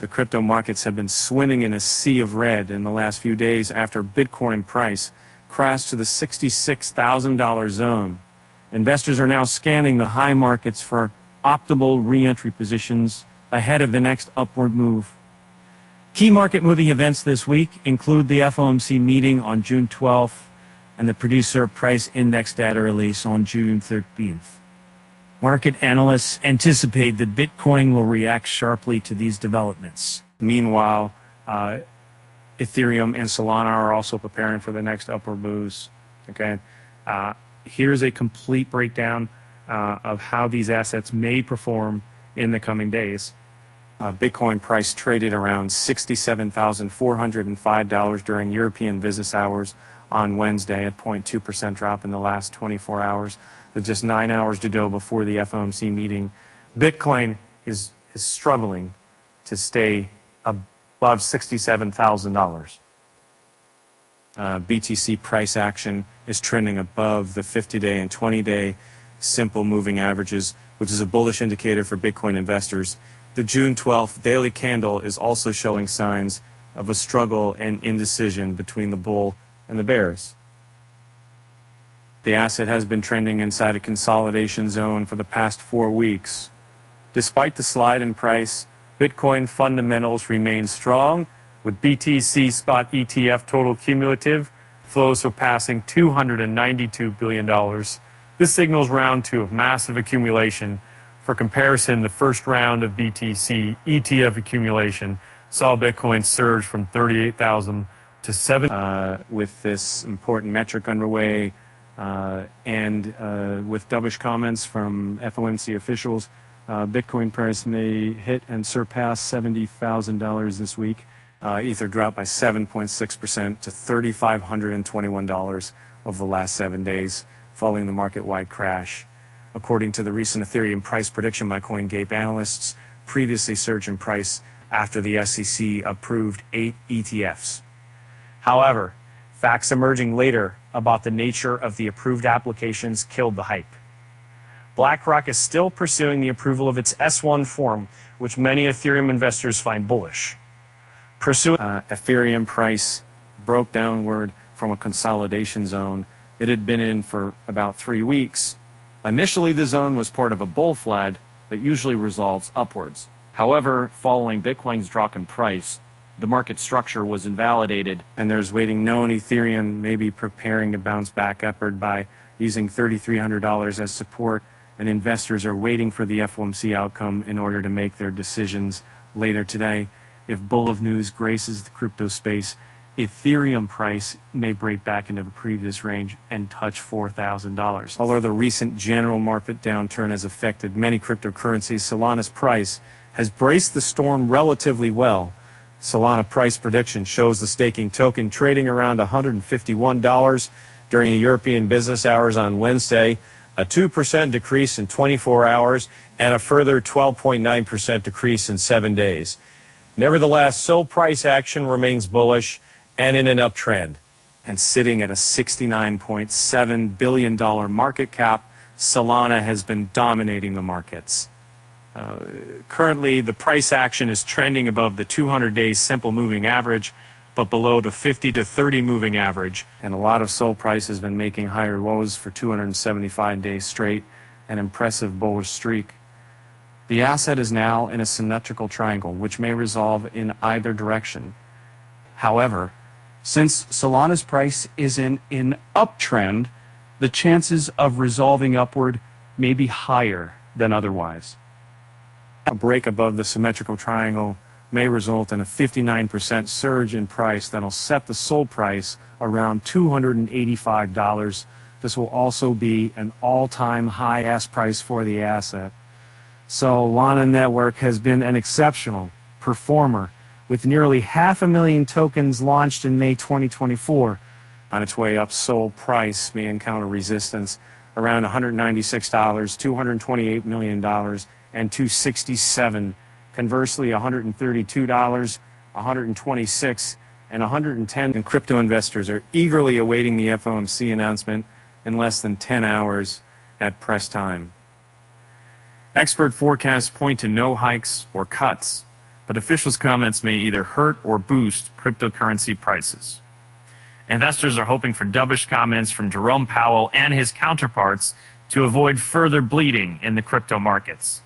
The crypto markets have been swimming in a sea of red in the last few days after Bitcoin price crashed to the $66,000 zone. Investors are now scanning the high markets for optimal re-entry positions ahead of the next upward move. Key market moving events this week include the FOMC meeting on June 12th and the producer price index data release on June 13th. Market analysts anticipate that Bitcoin will react sharply to these developments. Meanwhile, Ethereum and Solana are also preparing for the next upward moves. Okay, here's a complete breakdown of how these assets may perform in the coming days. Bitcoin price traded around $67,405 during European business hours on Wednesday, at 0.2% drop in the last 24 hours. With just 9 hours to go before the FOMC meeting, Bitcoin is struggling to stay above $67,000. BTC price action is trending above the 50-day and 20-day simple moving averages, which is a bullish indicator for Bitcoin investors. The June 12th daily candle is also showing signs of a struggle and indecision between the bull and the bears. The asset has been trending inside a consolidation zone for the past 4 weeks. Despite the slide in price, Bitcoin fundamentals remain strong, with BTC spot ETF total cumulative flows surpassing $292 billion. This signals round 2 of massive accumulation. For comparison, the first round of BTC ETF accumulation saw Bitcoin surge from 38,000 to 7. With this important metric underway, and with dovish comments from FOMC officials, Bitcoin price may hit and surpass $70,000 this week. Ether dropped by 7.6% to $3,521 over the last 7 days, following the market-wide crash. According to the recent Ethereum price prediction by CoinGate analysts, previously surged in price after the SEC approved 8 ETFs. However, facts emerging later about the nature of the approved applications killed the hype. BlackRock is still pursuing the approval of its S1 form, which many Ethereum investors find bullish. Ethereum price broke downward from a consolidation zone it had been in for about 3 weeks. Initially, the zone was part of a bull flag that usually resolves upwards. However, following Bitcoin's drop in price, the market structure was invalidated, and there's waiting known Ethereum may be preparing to bounce back upward by using $3,300 as support, and investors are waiting for the FOMC outcome in order to make their decisions later today. If bull of news graces the crypto space, Ethereum price may break back into the previous range and touch $4,000. Although the recent general market downturn has affected many cryptocurrencies, Solana's price has braced the storm relatively well. Solana price prediction shows the staking token trading around $151 during the European business hours on Wednesday, a 2% decrease in 24 hours, and a further 12.9% decrease in 7 days. Nevertheless, SOL price action remains bullish and in an uptrend. And sitting at a $69.7 billion market cap, Solana has been dominating the markets. Currently, the price action is trending above the 200-day simple moving average, but below the 50 to 30 moving average. And a lot of SOL price has been making higher lows for 275 days straight, an impressive bullish streak. The asset is now in a symmetrical triangle, which may resolve in either direction. However, since Solana's price is in an uptrend, the chances of resolving upward may be higher than otherwise. A break above the symmetrical triangle may result in a 59% surge in price that'll set the SOL price around $285. This will also be an all-time high ask price for the asset. Solana Network has been an exceptional performer, with nearly 500,000 tokens launched in May 2024. On its way up, SOL price may encounter resistance around $196, $228 million, and $267. Conversely, $132, $126, and $110. And crypto investors are eagerly awaiting the FOMC announcement in less than 10 hours at press time. Expert forecasts point to no hikes or cuts. but officials' comments may either hurt or boost cryptocurrency prices. Investors are hoping for dovish comments from Jerome Powell and his counterparts to avoid further bleeding in the crypto markets.